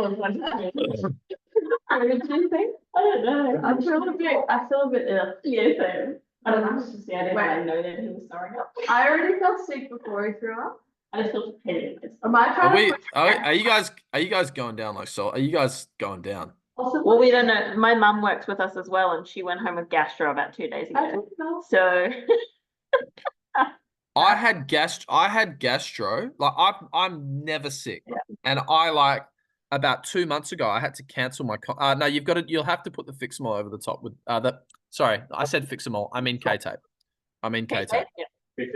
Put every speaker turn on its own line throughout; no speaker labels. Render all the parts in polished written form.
everyone's like, what did you think? I don't know. I feel a bit ill. Yeah, same. I don't know. It's just, yeah, I didn't really know that he was throwing up. I already felt sick before he threw up. I just felt pain. Am I trying
Are you guys going down like so? Are you guys going down?
Also, well, we don't know. My mum works with us as well, and she went home with gastro about 2 days ago. So
I had gastro. Like I'm never sick,
yeah.
and about 2 months ago I had to cancel my. No, you'll have to put the Fixamol over the top with the. Sorry, I said Fixamol. I mean K-tape.
Yeah.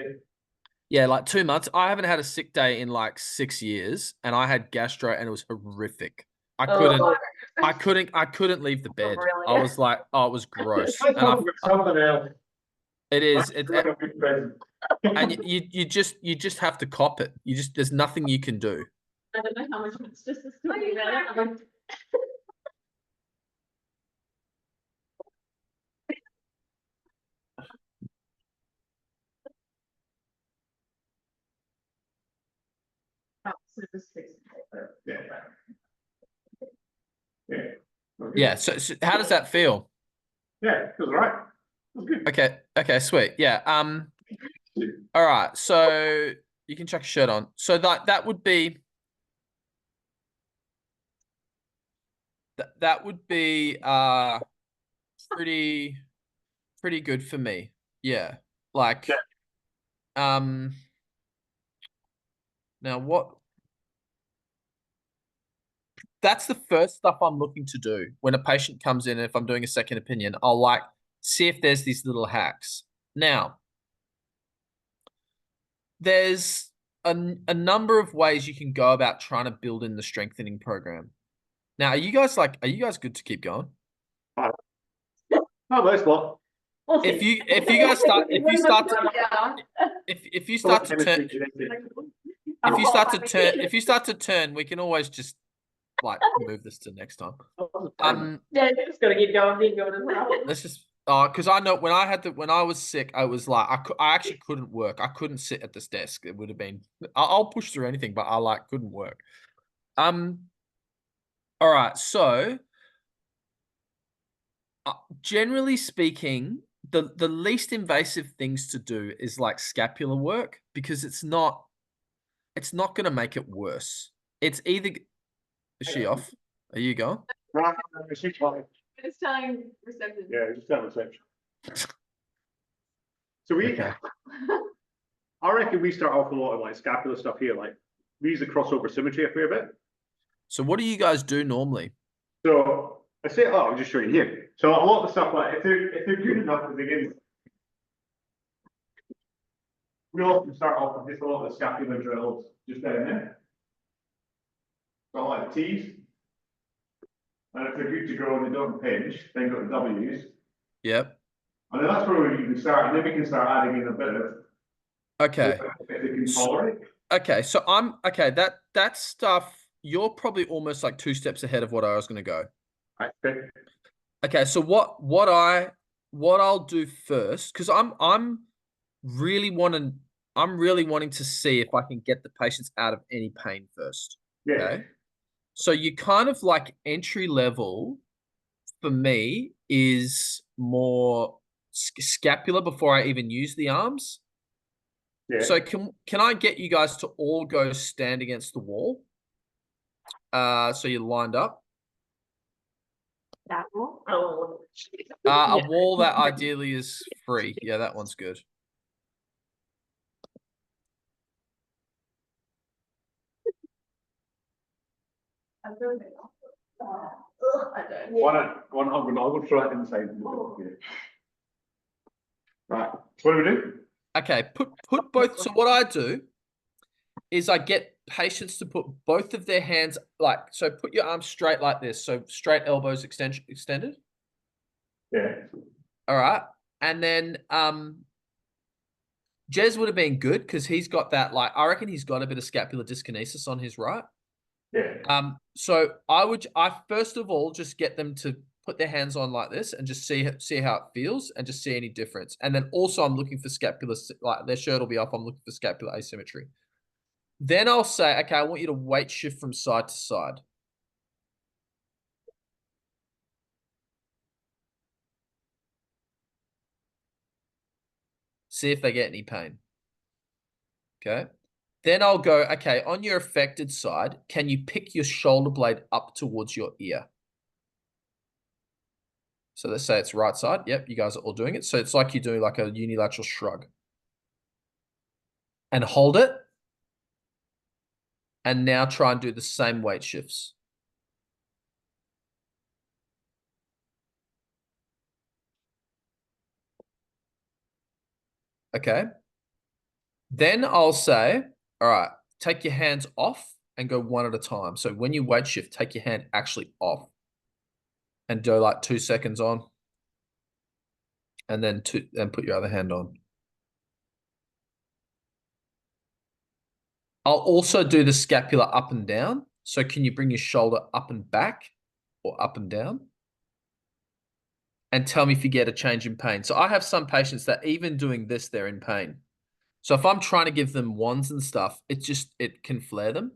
Yeah, like 2 months. I haven't had a sick day in like 6 years, and I had gastro, and it was horrific. I couldn't leave the bed.
Really?
I was like, oh, it was gross. It is. And you just have to cop it. There's nothing you can do.
I don't know how much it's just a story about it.
Yeah. So how does that feel?
Yeah, feels all right.
Okay. Okay. Sweet. Yeah. All right. So you can chuck your shirt on. So that would be. That would be pretty good for me. Yeah. Like now what that's the first stuff I'm looking to do when a patient comes in. And if I'm doing a second opinion, I'll like see if there's these little hacks. Now, there's a number of ways you can go about trying to build in the strengthening program. Now, are you guys good to keep going?
Oh, that's what.
If you guys start if you start to turn, we can always just like move this to next time.
Yeah, just gotta keep going, keep going as well.
Let's just because I know when I was sick, I was like I actually couldn't work. I couldn't sit at this desk. It would have been I'll push through anything, but I like couldn't work. All right, so generally speaking, the least invasive things to do is like scapular work because it's not going to make it worse. It's either is she off? Are you going?
She's fine.
It's telling reception.
Yeah, it's telling reception. So
Okay.
I reckon we start off a lot of like scapular stuff here. Like we use the crossover symmetry a fair bit.
So what do you guys do normally?
So I say, I'll just show you here. So a lot of the stuff like if they're good enough to begin, we often start off with just a lot of the scapular drills just down there. So like the T's. And if they're good to go and they don't pinch, then go to W's.
Yep.
And then that's where we can start, and then we can start adding in a bit of
okay.
If they can tolerate.
Okay, so that stuff, you're probably almost like 2 steps ahead of what I was gonna go.
Okay.
Okay, so what I'll do first, because I'm really wanting to see if I can get the patients out of any pain first.
Yeah.
Okay. So you kind of like entry level for me is more scapular before I even use the arms.
Yeah.
So can I get you guys to all go stand against the wall? So you're lined up.
That wall? Oh.
A wall that ideally is free. Yeah, that one's good.
One hug, I'll go throw it inside. Right. So what do we do?
Okay, put both. So what I do is I get patients to put both of their hands so put your arms straight like this. So straight elbows extended.
Yeah.
All right. And then Jez would have been good because he's got that, I reckon he's got a bit of scapular dyskinesis on his right.
Yeah.
So I first of all just get them to put their hands on like this and just see how it feels and just see any difference. And then also I'm looking for scapular, like their shirt will be off. I'm looking for scapular asymmetry. Then I'll say, okay, I want you to weight shift from side to side. See if they get any pain. Okay. Then I'll go, okay, on your affected side, can you pick your shoulder blade up towards your ear? So let's say it's right side. Yep, you guys are all doing it. So it's like you do like a unilateral shrug. And hold it. And now try and do the same weight shifts. Okay. Then I'll say, all right, take your hands off and go one at a time. So when you weight shift, take your hand actually off and do like 2 seconds on. And then put your other hand on. I'll also do the scapula up and down. So can you bring your shoulder up and back or up and down? And tell me if you get a change in pain. So I have some patients that even doing this, they're in pain. So if I'm trying to give them wands and stuff, it can flare them.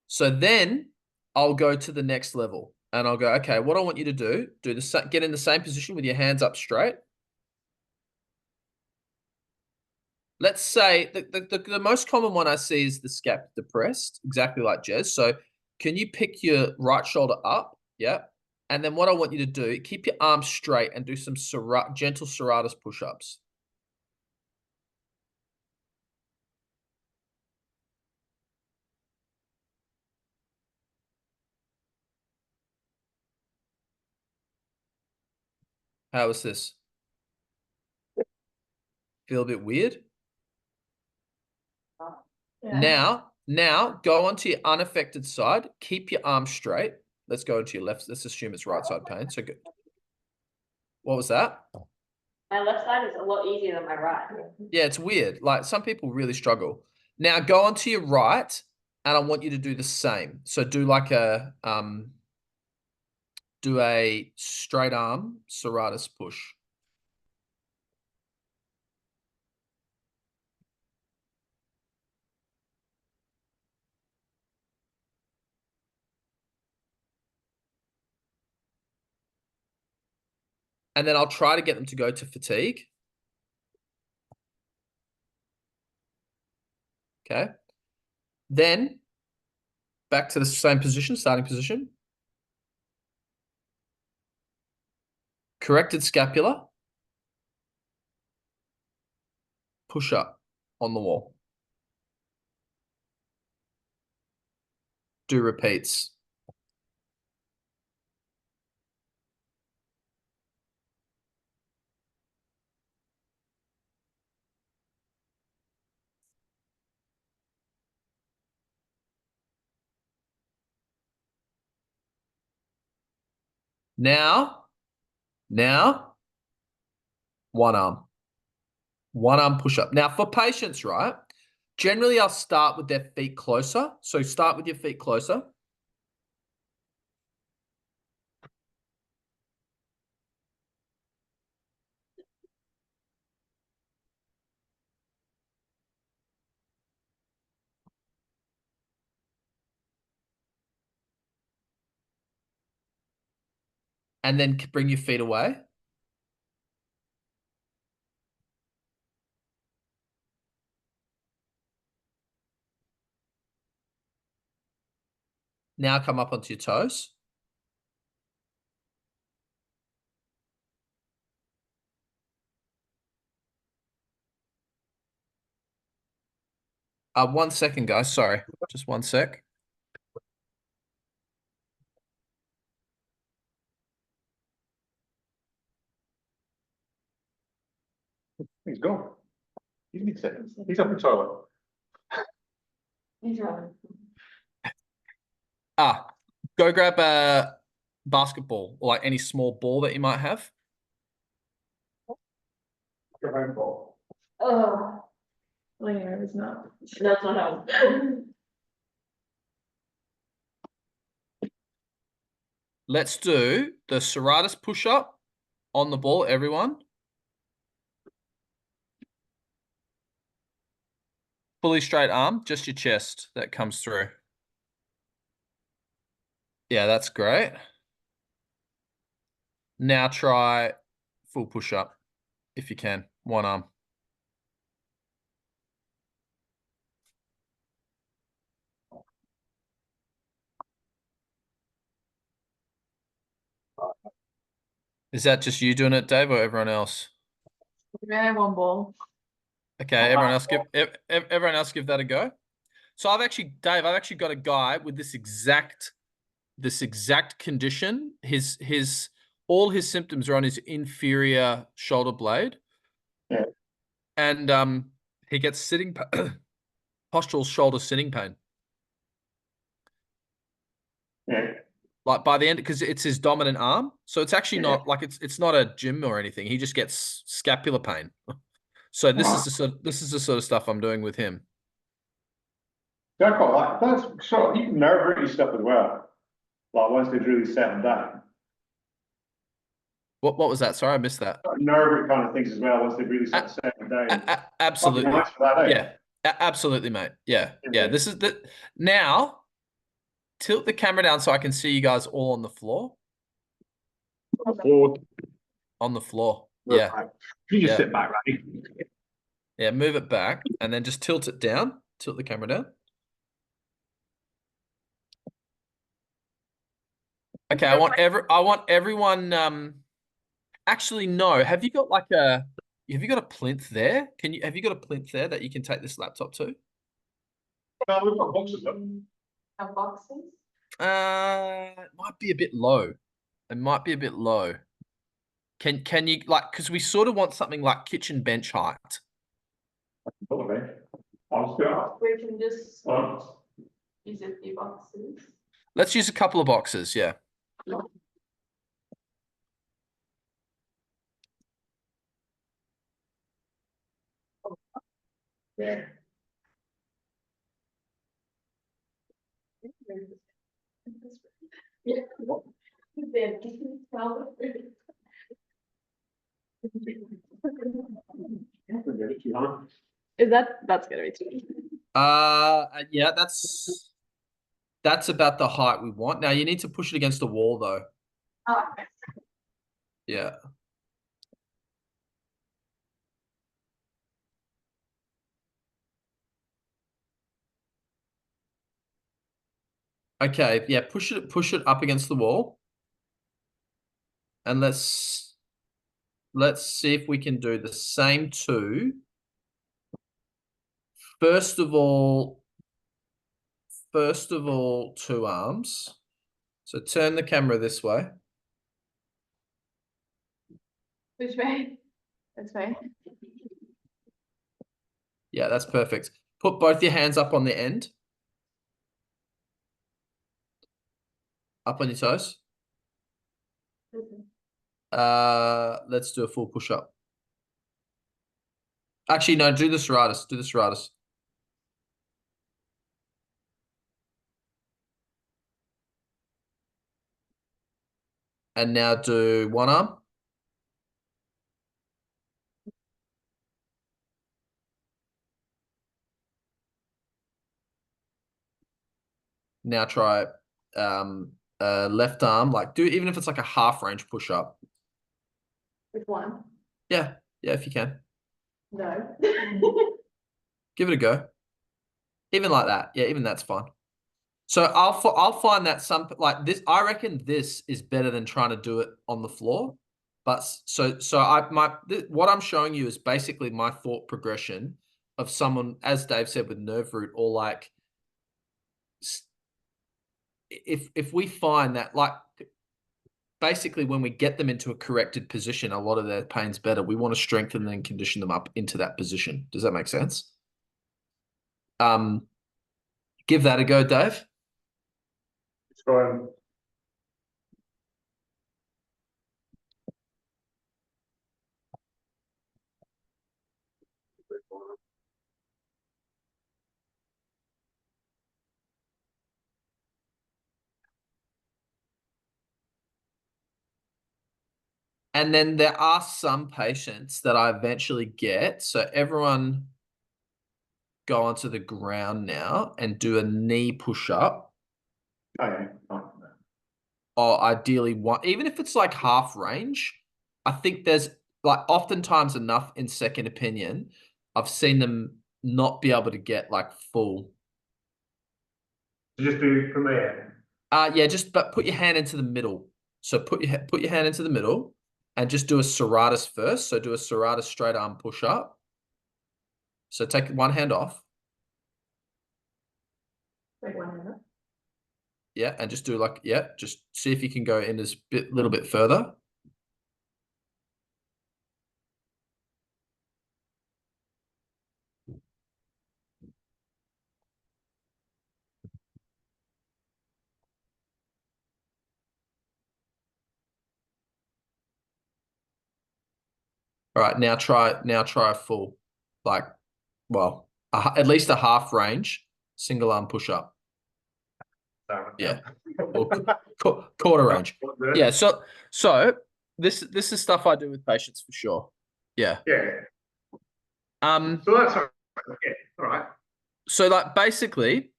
So then I'll go to the next level and I'll go, okay, what I want you to do get in the same position with your hands up straight. Let's say the most common one I see is the scap depressed, exactly like Jez. So can you pick your right shoulder up? Yeah. And then what I want you to do, keep your arms straight and do some gentle serratus push-ups. How was this? Feel a bit weird?
Yeah.
Now go onto your unaffected side. Keep your arms straight. Let's go into your left. Let's assume it's right side pain. So good. What was that?
My left side is a lot easier than my right.
Yeah, it's weird. Like some people really struggle. Now go onto your right, and I want you to do the same. So do like a straight arm serratus push. And then I'll try to get them to go to fatigue. Okay. Then back to the same position, starting position. Corrected scapula. Push up on the wall. Do repeats. Now, one arm. One arm push up. Now for patients, right? Generally, I'll start with their feet closer. So start with your feet closer. And then bring your feet away. Now come up onto your toes. One second, guys. Sorry. Just one sec.
He's gone. He's been sitting. He's up the toilet.
He's right.
Go grab a basketball or like any small ball that you might have.
Your home ball.
Oh. Well, yeah, it's not. That's not how.
Let's do the serratus push-up on the ball, everyone. Fully straight arm, just your chest that comes through. Yeah, that's great. Now try full push-up. if you can. One arm. Is that just you doing it, Dave, or everyone else?
Yeah, one ball.
Okay, everyone else give that a go. So Dave, I've actually got a guy with this exact condition. All his symptoms are on his inferior shoulder blade.
Yeah.
And he gets postural shoulder sitting pain.
Yeah.
Like by the end, because it's his dominant arm. So it's actually not like it's not a gym or anything. He just gets scapular pain. So this is the sort of stuff I'm doing with him.
Yeah, I quite like that's sort of you can nerve stuff as well. Like once they've really settled down.
What was that? Sorry, I missed that.
Nerve kind of things as well once they've really settled down.
Absolutely.
Nice for that, eh?
Yeah, absolutely, mate. Yeah. This is the now. Tilt the camera down so I can see you guys all on the floor. On the floor. Yeah.
You just sit back, right?
Yeah, move it back and then just tilt it down. Tilt the camera down. Okay, I want everyone actually no. Have you got a plinth there? Have you got a plinth there that you can take this laptop to?
No, we've got boxes up.
Have boxes?
It might be a bit low. It might be a bit low. Can you because we sort of want something like kitchen bench height.
Okay. I'll just go.
We can just use a few boxes.
Let's use a couple of boxes, yeah.
Yeah.
Yeah. That's gonna be too.
Yeah, that's about the height we want. Now you need to push it against the wall though.
Oh, okay.
Yeah. Okay, yeah, push it up against the wall. And let's see if we can do the same two. First of all, two arms. So turn the camera this way.
Which way? This way.
Yeah, that's perfect. Put both your hands up on the end. Up on your toes. Let's do a full push-up. Actually, no, do the serratus. Do the serratus. And now do one arm. Now try left arm, even if it's like a half range push up.
Which one?
Yeah, if you can.
No.
Give it a go. Even like that. Yeah, even that's fine. So I'll find that like this, I reckon this is better than trying to do it on the floor. But what I'm showing you is basically my thought progression of someone, as Dave said, with nerve root, or like if we find that basically when we get them into a corrected position, a lot of their pain's better. We want to strengthen and condition them up into that position. Does that make sense? Give that a go, Dave.
It's going.
And then there are some patients that I eventually get. So everyone go onto the ground now and do a knee push-up.
Oh, yeah.
Or ideally one, even if it's like half range, I think there's like oftentimes enough in second opinion, I've seen them not be able to get like full.
So just do from there.
Yeah, but put your hand into the middle. So put your hand into the middle and just do a serratus first. So do a serratus straight arm push up. So take one hand off.
Take one hand up.
Yeah, and just do like, yeah, just see if you can go in this little bit further. All right, now try a full, like, well, at least a half range single arm push up. Yeah, or quarter range. Yeah, so this is stuff I do with patients for sure. Yeah.
Yeah.
So
that's okay. All right.
So like basically,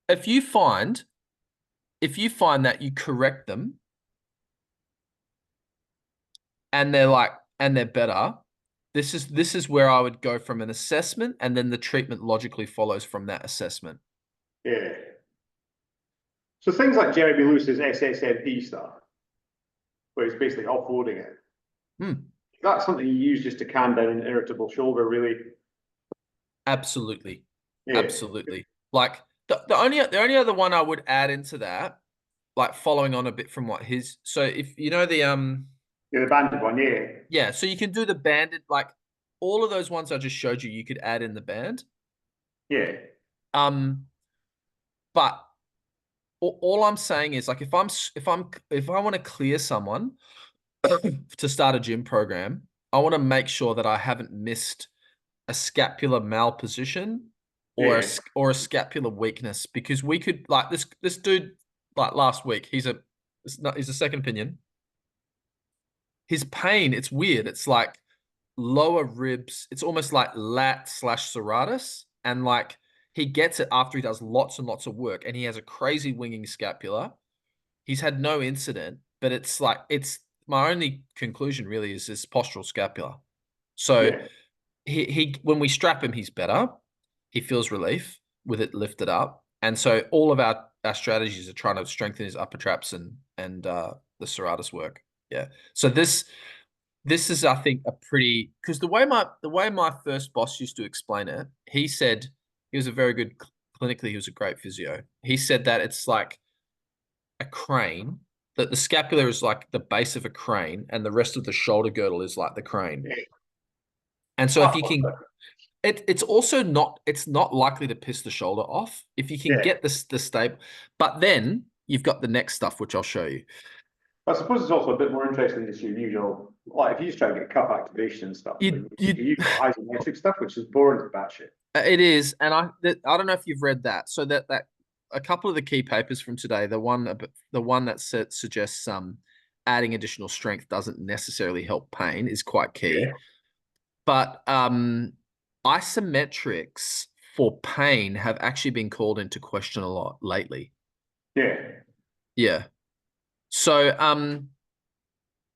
if you find that you correct them and they're better, this is where I would go from an assessment, and then the treatment logically follows from that assessment.
Yeah. So things like Jeremy Lewis's SSMP stuff, where it's basically offloading it. That's something you use just to calm down an irritable shoulder, really.
Absolutely.
Yeah.
Absolutely. Like the only other one I would add into that, like following on a bit from what so if you know the
Yeah, the banded one, yeah.
Yeah, so you can do the banded, like all of those ones I just showed you, you could add in the band.
Yeah.
But all I'm saying is, like, if I want to clear someone to start a gym program, I want to make sure that I haven't missed a scapular malposition or a scapular weakness, because we could, like, this dude, like last week, he's a second opinion. His pain, it's weird. It's like lower ribs. It's almost like lat/serratus, and like he gets it after he does lots and lots of work, and he has a crazy winging scapula. He's had no incident, but it's like, it's my only conclusion really is this postural scapula. So he when we strap him, he's better. He feels relief with it lifted up, and so all of our strategies are trying to strengthen his upper traps and the serratus work. Yeah. So this is, I think, a pretty, because the way my first boss used to explain it, he said, he was a very good clinically, he was a great physio. He said that it's like a crane, that the scapula is like the base of a crane, and the rest of the shoulder girdle is like the crane. And so if you can, it's also not, it's not likely to piss the shoulder off if you can get the stable. But then you've got the next stuff, which I'll show you.
I suppose it's also a bit more interesting than just your usual, like if you just try to get cuff activation and stuff, you got isometric stuff, which is boring as batshit.
It is, and I don't know if you've read that. So that a couple of the key papers from today, the one that suggests adding additional strength doesn't necessarily help pain is quite key. Yeah. But isometrics for pain have actually been called into question a lot lately.
Yeah.
Yeah. So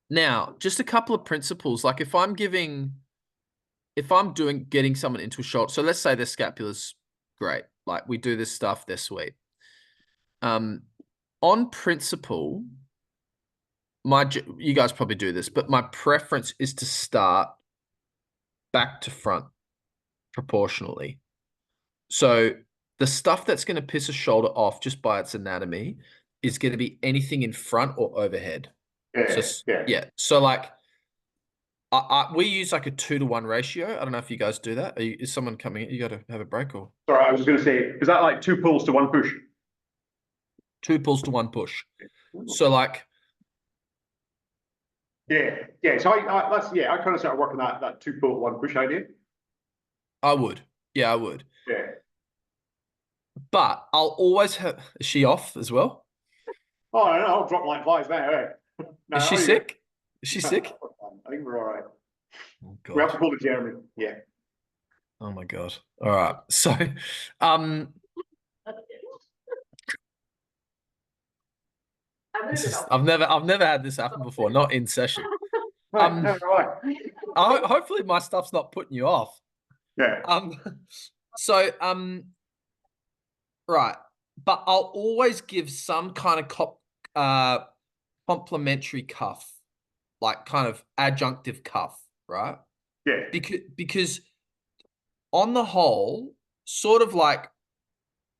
now just a couple of principles. Like if I'm getting someone into a shoulder, so let's say their scapula's great. Like we do this stuff, they're sweet. On principle, you guys probably do this, but my preference is to start back to front proportionally. So the stuff that's going to piss a shoulder off just by its anatomy is going to be anything in front or overhead. Yeah. So like we use like a 2-to-1 ratio. I don't know if you guys do that. Is someone coming in? You got to have a break or?
Sorry, I was just going to say, is that like 2 pulls to 1 push?
2 pulls to 1 push. So like.
Yeah. So I kind of started working that 2 pull to 1 push idea.
I would. Yeah, I would.
Yeah.
But I'll always have. Is she off as well?
Oh, no, I'll drop like flies there.
No, is she sick? Is she sick?
I think we're all right.
Oh, God.
We have to pull the Jeremy. Yeah.
Oh my God. All right. So, I've never had this happen before. Not in session.
Right, right.
Hopefully my stuff's not putting you off.
Yeah,
So right, but I'll always give some kind of complementary cuff, like kind of adjunctive cuff, right?
yeah,
Because on the whole, sort of like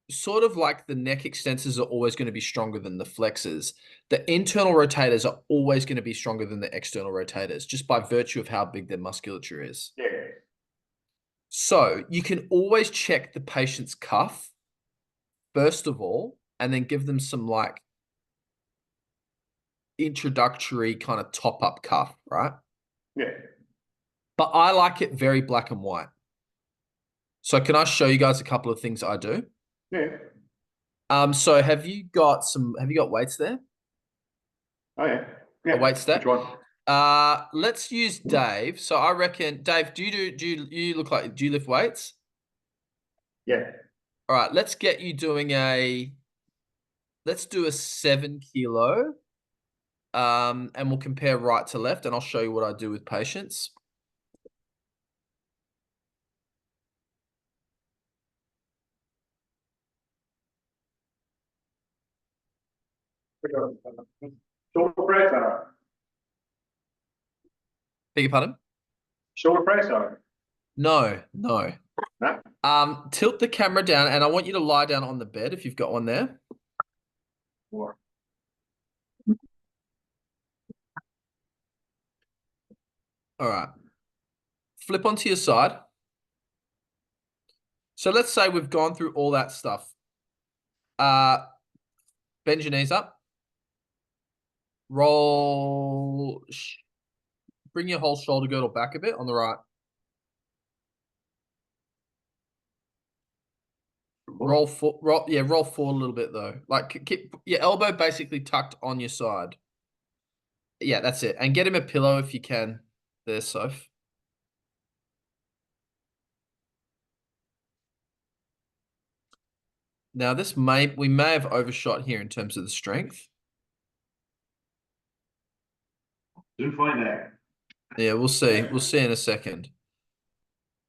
the neck extensors are always going to be stronger than the flexors. The internal rotators are always going to be stronger than the external rotators, just by virtue of how big their musculature is.
yeah.
So you can always check the patient's cuff, first of all, and then give them some like introductory kind of top-up cuff, right?
Yeah.
But I like it very black and white. So can I show you guys a couple of things I do?
Yeah.
So have you got weights there?
Oh yeah.
A
Yeah.
weight stack?
Which one?
Let's use Dave. So I reckon, Dave, do you look like, do you lift weights?
Yeah.
All right, let's do a 7 kilo. And we'll compare right to left, and I'll show you what I do with patients.
Shoulder press or
Beg your pardon?
shoulder press or
No.
no?
Tilt the camera down, and I want you to lie down on the bed if you've got one there.
Or
All right. Flip onto your side. So let's say we've gone through all that stuff. Bend your knees up. Bring your whole shoulder girdle back a bit on the right. Roll forward a little bit though. Like keep your elbow basically tucked on your side. Yeah, that's it. And get him a pillow if you can. There, Soph. Now we may have overshot here in terms of the strength.
soon find out.
Yeah, we'll see. We'll see in a second.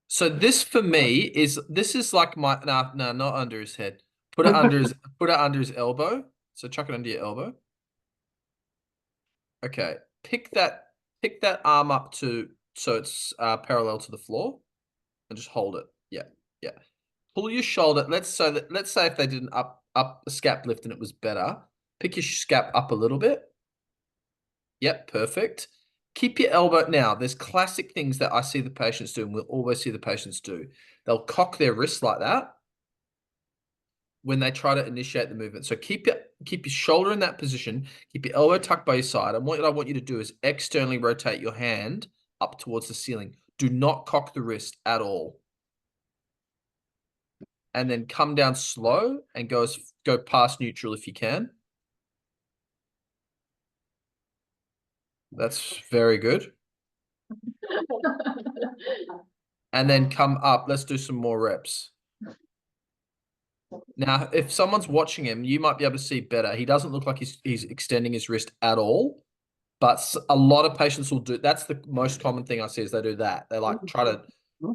So this for me this is like my no, not under his head. Put it under his elbow. So chuck it under your elbow. Okay. Pick that arm up so it's parallel to the floor, and just hold it. Yeah, yeah. Pull your shoulder. Let's say if they did an up a scap lift and it was better. Pick your scap up a little bit. Yep, perfect. Keep your elbow. Now, there's classic things that I see the patients do, and we'll always see the patients do. They'll cock their wrist like that when they try to initiate the movement. So keep your shoulder in that position. Keep your elbow tucked by your side. And what I want you to do is externally rotate your hand up towards the ceiling. Do not cock the wrist at all. And then come down slow and go past neutral if you can. That's very good. And then come up. Let's do some more reps. Now, if someone's watching him, you might be able to see better. He doesn't look like he's extending his wrist at all, but a lot of patients will do. That's the most common thing I see is they do that. They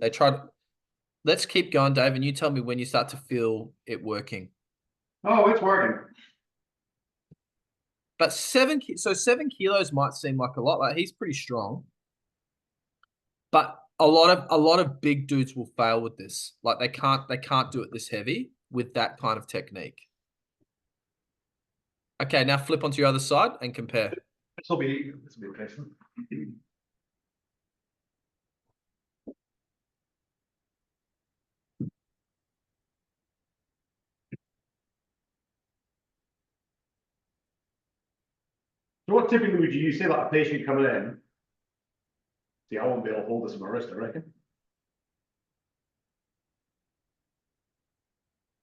try to. Let's keep going, Dave, and you tell me when you start to feel it working.
Oh, it's working.
But 7 kilos might seem like a lot. Like he's pretty strong, but a lot of big dudes will fail with this. Like they can't do it this heavy with that kind of technique. Okay, now flip onto your other side and compare.
This will be interesting. So what typically would you say like a patient coming in? See, I won't be able to hold this in my wrist, I reckon.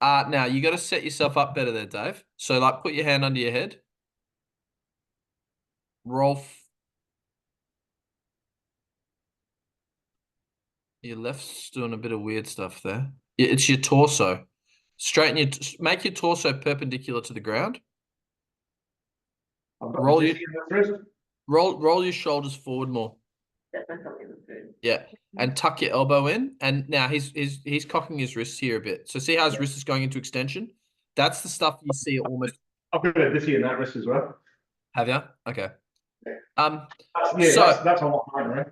Now you got to set yourself up better there, Dave. So like put your hand under your head. Roll. Your left's doing a bit of weird stuff there. It's your torso. Make your torso perpendicular to the ground.
I've got
Roll
the
your,
in the wrist.
Roll your shoulders forward more.
Definitely the food.
Yeah, and tuck your elbow in. And now he's cocking his wrists here a bit. So see how his wrist is going into extension? That's the stuff you see almost.
I've got a dizzy in that wrist as well.
Have you? Okay.
That's a lot harder, right?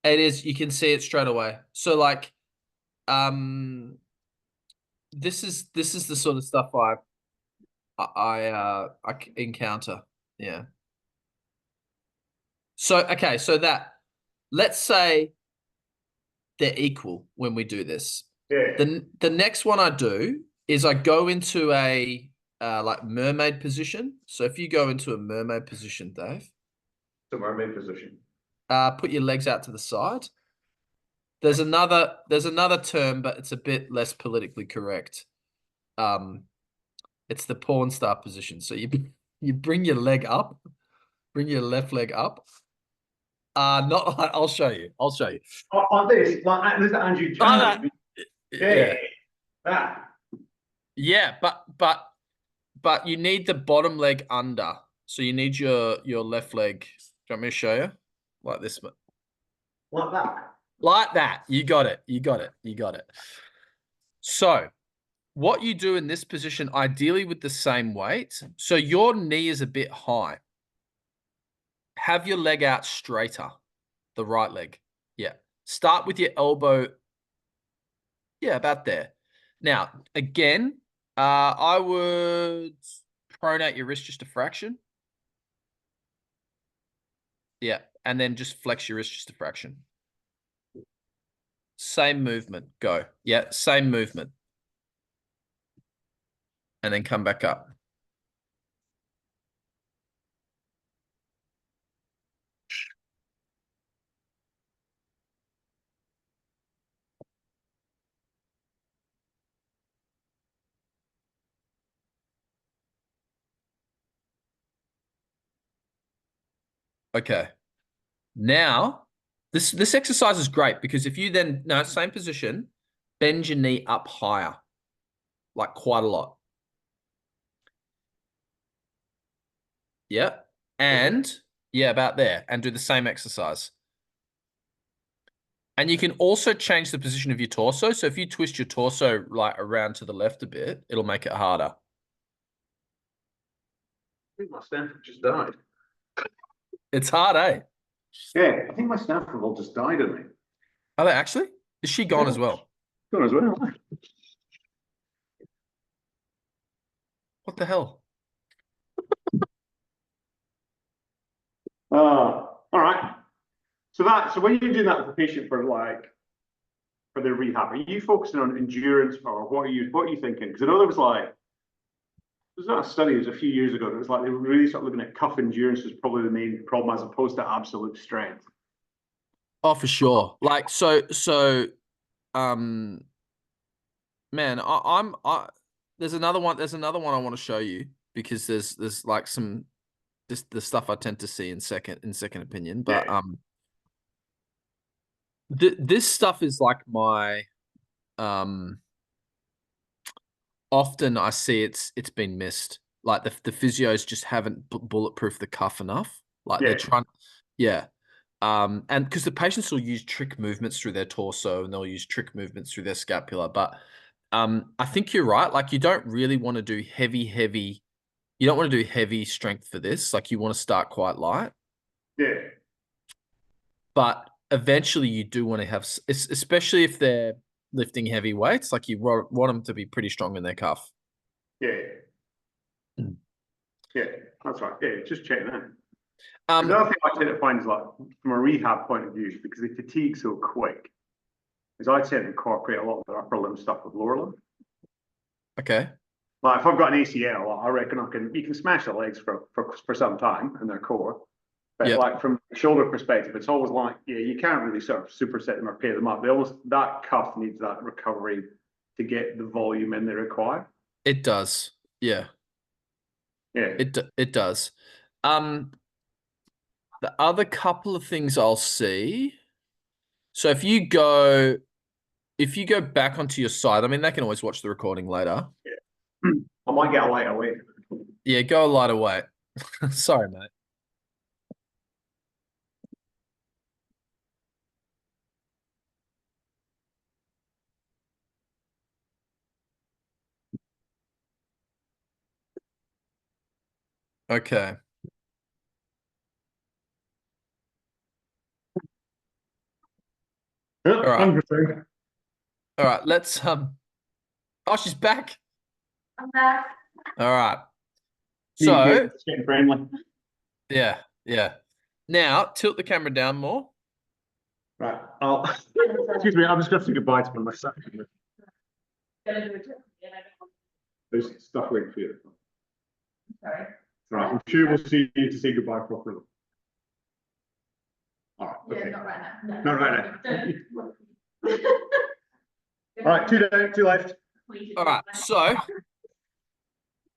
It is. You can see it straight away. So like, this is the sort of stuff I encounter. Yeah. So okay, so that let's say they're equal when we do this.
Yeah.
The next one I do is I go into a like mermaid position. So if you go into a mermaid position, Dave,
So mermaid position.
put your legs out to the side. There's another term, but it's a bit less politically correct. It's the porn star position. So you bring your leg up, bring your left leg up. Not like, I'll show you.
On this, like there's Andrew
That. Yeah.
That.
Yeah, but you need the bottom leg under. So you need your left leg. Do you want me to show you? Like this.
Like that.
Like that. You got it. So what you do in this position, ideally with the same weight, so your knee is a bit high. Have your leg out straighter, the right leg. Yeah. Start with your elbow. Yeah, about there. Now, again, I would pronate your wrist just a fraction. Yeah, and then just flex your wrist just a fraction. Same movement, go. Yeah, same movement. And then come back up. Okay. Now, this exercise is great because if you then, no, same position, bend your knee up higher, like quite a lot. Yeah. And yeah, about there. And do the same exercise. And you can also change the position of your torso. So if you twist your torso like around to the left a bit, it'll make it harder.
I think my Stanford just died.
It's hard, eh?
Yeah, I think my Stanford all just died on me.
Are they actually? Is she gone as well?
Gone as well.
What the hell?
All right. So when you're doing that with the patient for their rehab, are you focusing on endurance or what are you thinking? Because I know there was not a study, it was a few years ago, that was like they were really sort of looking at cuff endurance as probably the main problem as opposed to absolute strength.
Oh, for sure. Like man, there's another one I want to show you because there's like some the stuff I tend to see in second opinion, but
Yeah.
this stuff is like my often I see it's been missed. Like the physios just haven't bulletproof the cuff enough. Like they're trying, yeah. And because the patients will use trick movements through their torso and they'll use trick movements through their scapula, but I think you're right. Like you don't really want to do heavy. You don't want to do heavy strength for this. Like you want to start quite light.
Yeah.
But eventually you do want to have, especially if they're lifting heavy weights, like you want them to be pretty strong in their cuff.
Yeah.
Mm.
Yeah, that's right. Yeah, just check that. The other thing I tend to find is like from a rehab point of view, because they fatigue so quick, is I tend to incorporate a lot of the upper limb stuff with lower limb.
Okay.
Like if I've got an ACL, I reckon you can smash the legs for some time in their core. But like from a shoulder perspective, it's always like, yeah, you can't really sort of superset them or pay them up. That cuff needs that recovery to get the volume in they require.
It does. Yeah.
Yeah.
It does. The other couple of things I'll see. So if you go back onto your side, I mean, they can always watch the recording later.
Yeah. I might get a lighter weight.
Yeah, go a lighter weight. Sorry, mate. Okay.
Yeah,
All right.
100%.
All right. Let's Oh, she's back.
I'm back.
All right.
You
So
get it's getting friendly.
yeah, yeah. Now tilt the camera down more.
Right. I'll excuse me, I'm just gonna say goodbye to my son.
Gonna do it. Yeah, I don't-
There's stuff waiting for you.
Sorry.
Right, I'm sure we'll see you to say goodbye properly. All right,
Yeah,
okay.
not right now.
Not right
now.
All right, two down, two left.
All right. So,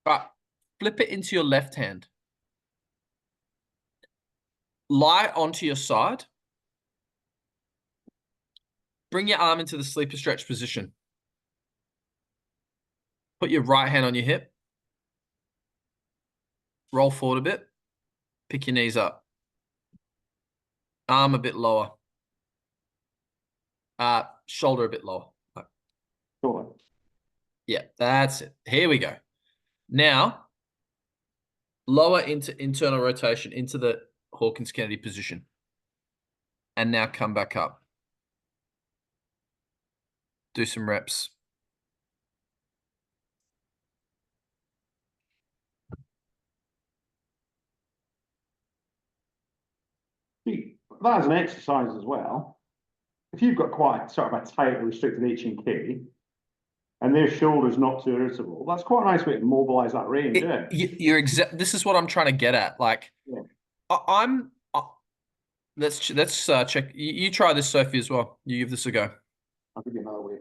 right, flip it into your left hand. Lie onto your side. Bring your arm into the sleeper stretch position. Put your right hand on your hip. Roll forward a bit. Pick your knees up. Arm a bit lower. Shoulder a bit lower.
Sure.
Yeah, that's it. Here we go. Now, lower into internal rotation into the Hawkins Kennedy position. And now come back up. Do some reps.
See, that as an exercise as well. If you've got quite sort of a tight, restricted H&K, and their shoulder's not too irritable, that's quite a nice way to mobilize that range, yeah.
You're exact. This is what I'm trying to get at. Like,
Yeah.
Let's check. You try this, Sophie, as well. You give this a go.
I'll give you another way.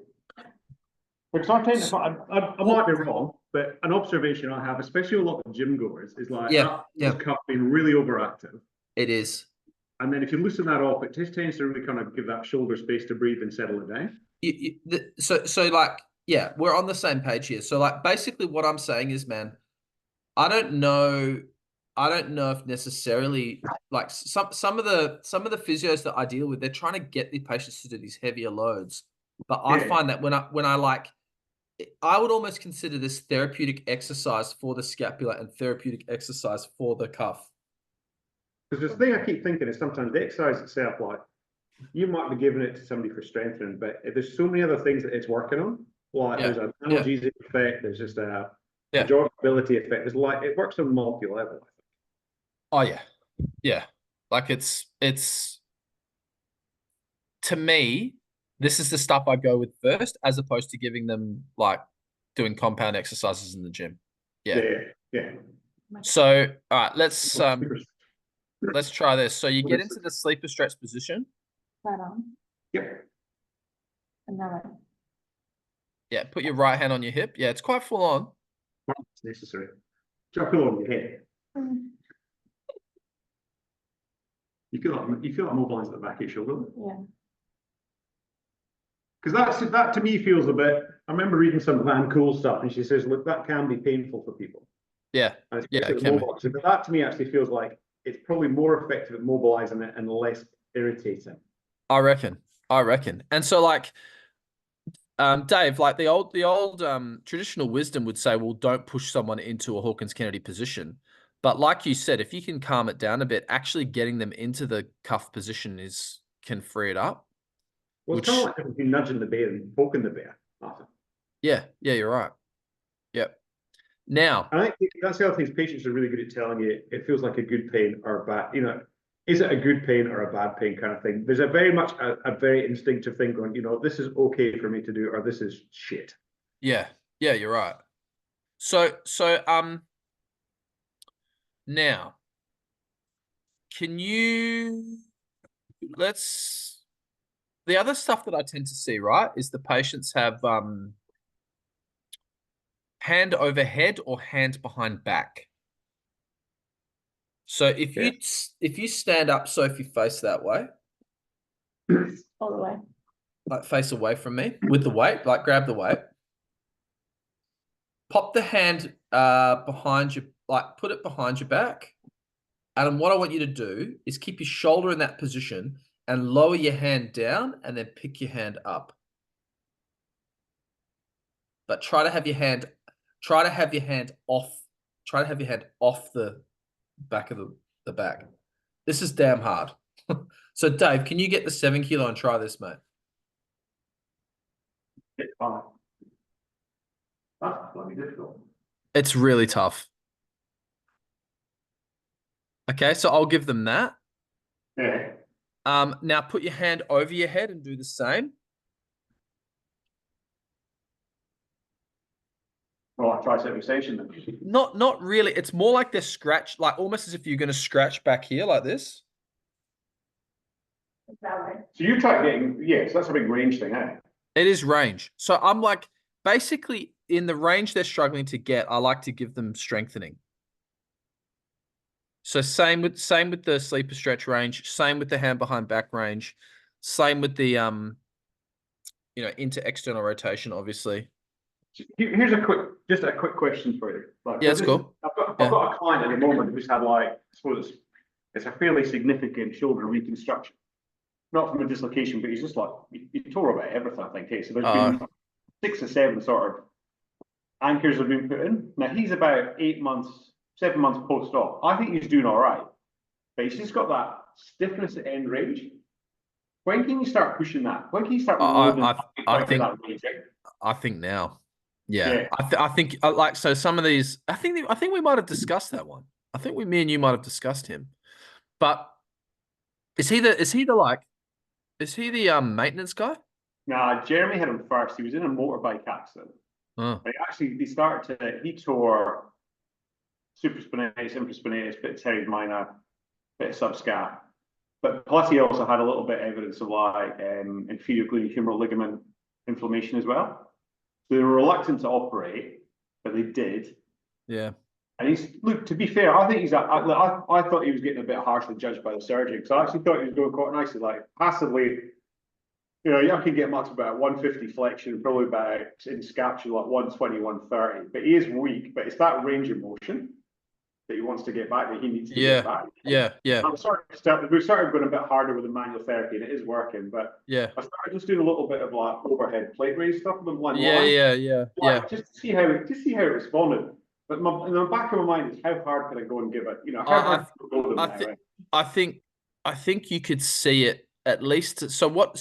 Because I tend to, I might be wrong, but an observation I have, especially a lot of gym goers, is like that cup being really overactive.
It is.
And then if you loosen that off, it just tends to really kind of give that shoulder space to breathe and settle it down.
So like, yeah, we're on the same page here. So like, basically what I'm saying is, man, I don't know if necessarily like some of the physios that I deal with, they're trying to get the patients to do these heavier loads. But I find that when I like, I would almost consider this therapeutic exercise for the scapula and therapeutic exercise for the cuff.
Because the thing I keep thinking is sometimes the exercise itself, like you might be giving it to somebody for strengthening, but there's so many other things that it's working on. Like there's an analgesic effect, there's just a joint mobility effect. There's like it works on multi-level.
Oh yeah, yeah. Like it's to me, this is the stuff I go with first, as opposed to giving them like doing compound exercises in the gym. Yeah. So all right, let's try this. So you get into the sleeper stretch position.
Right on.
Yep.
Another.
Yeah, put your right hand on your hip. Yeah, it's quite full on.
It's necessary. Drop it on your head. You feel like mobilizing the back of your shoulder.
Yeah.
Because that to me feels a bit. I remember reading some Van Cool stuff, and she says, "Look, that can be painful for people."
Yeah,
it can be. But that to me actually feels like it's probably more effective at mobilizing it and less irritating.
I reckon. And so like, Dave, like the old traditional wisdom would say, well, don't push someone into a Hawkins Kennedy position. But like you said, if you can calm it down a bit, actually getting them into the cuff position can free it up.
Well, it's kind of like if you're nudging the bear and poking the bear.
Yeah, you're right. Yep. Now,
I think that's the other thing. Patients are really good at telling you it feels like a good pain or a bad. You know, is it a good pain or a bad pain kind of thing? There's a very much a very instinctive thing going. You know, this is okay for me to do, or this is shit.
Yeah, you're right. So now, can you the other stuff that I tend to see, right, is the patients have hand over head or hand behind back. So if you stand up, Sophie, face that way.
All the way.
Like face away from me with the weight, like grab the weight. Pop the hand behind you, like put it behind your back. And what I want you to do is keep your shoulder in that position and lower your hand down and then pick your hand up. But try to have your hand off the back of the back. This is damn hard. So Dave, can you get the 7 kilo and try this, mate?
It's fine. That's bloody difficult.
It's really tough. Okay, so I'll give them that.
Yeah.
Now put your hand over your head and do the same.
Well, I tricep extension then.
Not really. It's more like they're scratched, like almost as if you're going to scratch back here like this.
That way.
So you try getting, yes, that's a big range thing, eh?
It is range. So I'm like, basically in the range they're struggling to get, I like to give them strengthening. So same with the sleeper stretch range, same with the hand behind back range, same with the into external rotation, obviously.
Here's just a quick question for you. Like,
Yeah, that's cool.
I've got a client at the moment who's had like, I suppose it's a fairly significant shoulder reconstruction. Not from a dislocation, but he's just like, he tore about everything, I think. Okay? So there's been 6 or 7 sort of anchors have been put in. Now he's about 7 months post-op. I think he's doing all right, but he's just got that stiffness at end range. When can you start pushing that? When can you start loading that range?
I think now. Yeah. I think like, so some of these, I think we might have discussed that one. I think me and you might have discussed him. But is he the maintenance guy?
Nah, Jeremy had him first. He was in a motorbike accident.
Oh.
He tore supraspinatus, infraspinatus, bit of teres minor, bit of subscat. But plus he also had a little bit of evidence of like inferior glenohumeral ligament inflammation as well. So they were reluctant to operate, but they did.
Yeah.
And look, to be fair, I think I thought he was getting a bit harshly judged by the surgeon, because I actually thought he was doing quite nicely. Like passively, I can get him up to about 150 flexion, probably about in scapula like 120, 130. But he is weak, but it's that range of motion that he wants to get back, that he needs to get back.
Yeah.
We started going a bit harder with the manual therapy, and it is working. But
yeah,
I started just doing a little bit of like overhead plate raise stuff with him, like just to see how it responded. But in the back of my mind is how hard can I go and give it?
I think you could see it at least. So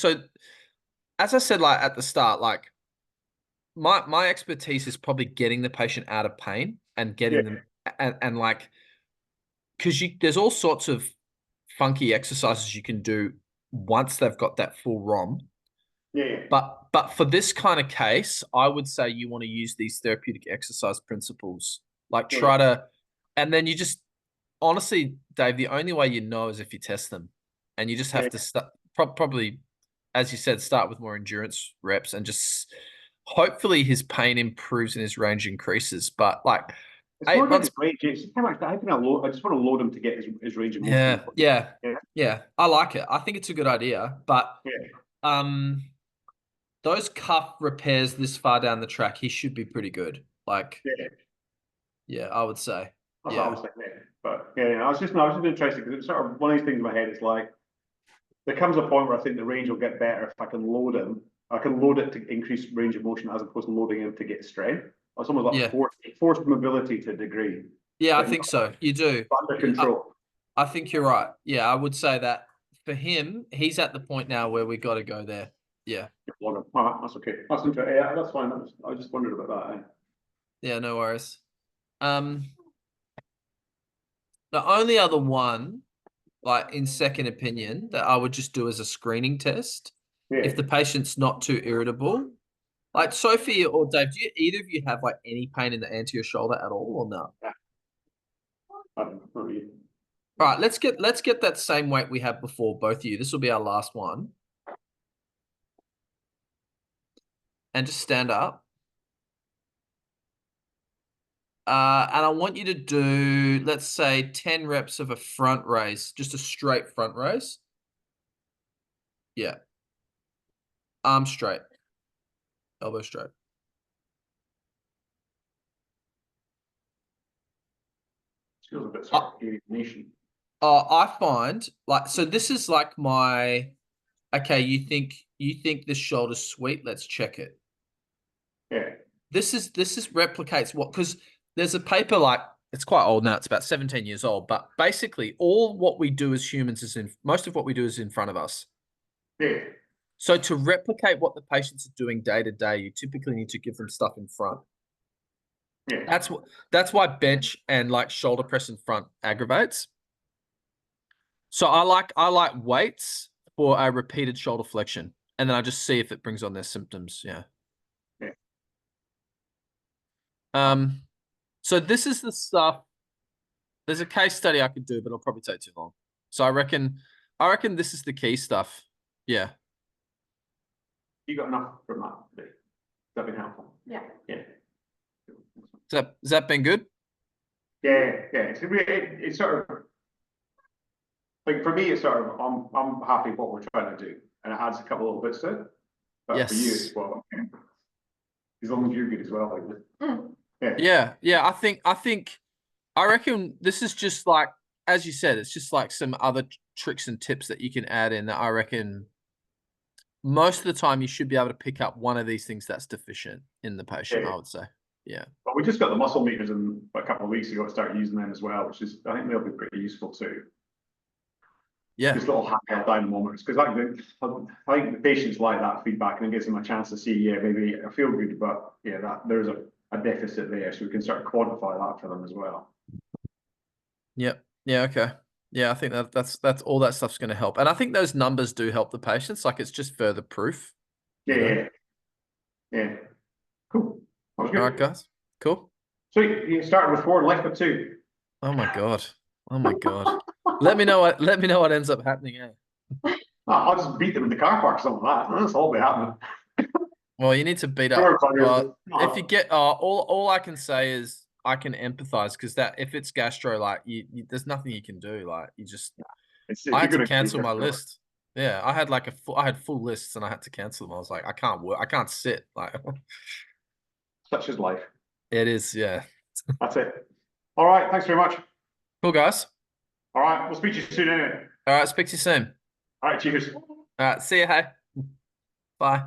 as I said, like at the start, like my expertise is probably getting the patient out of pain and getting them and like, because there's all sorts of funky exercises you can do once they've got that full ROM.
Yeah.
But for this kind of case, I would say you want to use these therapeutic exercise principles. Like try to, and then you just, honestly, Dave, the only way you know is if you test them. And you just have to start, probably, as you said, start with more endurance reps and just hopefully his pain improves and his range increases. But like,
it's more about his range. It's how much, how can I just want to load him to get his range of motion.
Yeah. I like it. I think it's a good idea. But those cuff repairs this far down the track, he should be pretty good. Like, I would say.
That's what I was thinking. But I was just interested because it's sort of one of these things in my head. It's like there comes a point where I think the range will get better if I can load him. I can load it to increase range of motion as opposed to loading him to get strength. It's almost like forced mobility to a degree.
Yeah, I think so. You do.
Under control.
I think you're right. Yeah, I would say that for him, he's at the point now where we got to go there. Yeah.
That's okay. That's interesting. Yeah, that's fine. I just wondered about that.
Yeah, no worries. The only other one, like in second opinion, that I would just do as a screening test, if the patient's not too irritable. Like Sophie or Dave, do either of you have like any pain in the anterior shoulder at all or no?
I don't know.
All right, let's get that same weight we had before, both of you. This will be our last one. And just stand up. And I want you to do, let's say, 10 reps of a front raise, just a straight front raise. Yeah. Arm straight. Elbow straight.
Feels a bit sort of alienation.
I find like, so this is like okay, you think this shoulder's sweet, let's check it.
Yeah.
This is replicates what, because there's a paper like it's quite old now. It's about 17 years old. But basically, all what we do as humans is most of what we do is in front of us.
Yeah.
So to replicate what the patients are doing day to day, you typically need to give them stuff in front.
Yeah.
That's why bench and like shoulder press in front aggravates. So I like weights for a repeated shoulder flexion, and then I just see if it brings on their symptoms. Yeah.
Yeah.
So this is the stuff. There's a case study I could do, but it'll probably take too long. So I reckon this is the key stuff. Yeah.
You got enough from that? That been helpful?
Yeah.
Yeah.
Has that been good?
Yeah. It's sort of like for me. It's sort of I'm happy with what we're trying to do, and it adds a couple of bits to it. But for you,
Yes.
it's well, as long as you're good as well. Like,
Yeah. I reckon this is just like, as you said, it's just like some other tricks and tips that you can add in that I reckon most of the time you should be able to pick up one of these things that's deficient in the patient, I would say. Yeah.
But we just got the muscle meters in a couple of weeks ago to start using them as well, which is, I think they'll be pretty useful too.
Yeah.
Just little handheld dynamometers, because I think the patients like that feedback, and it gives them a chance to see, yeah, maybe I feel good, but yeah, that there's a deficit there, so we can start to quantify that for them as well.
Yep. Yeah. Okay. Yeah. I think that's all that stuff's going to help. And I think those numbers do help the patients. Like it's just further proof.
Yeah. Cool. That was good.
All right, guys. Cool.
Sweet. You started with 4 and left with 2.
Oh my God. Let me know what ends up happening. Yeah.
I'll just beat them in the car park, something like that. That's all be happening.
Well, you need to beat up. If you get all I can say is I can empathize, because that if it's gastro, like you there's nothing you can do. Like you just I had to cancel my list. Yeah, I had full lists and I had to cancel them. I was like, I can't work. I can't sit. Like
such is life.
It is. Yeah.
That's it. All right. Thanks very much.
Cool, guys.
All right. We'll speak to you soon anyway.
All right. Speak to you soon.
All right. Cheers.
All right. See you. Hey. Bye.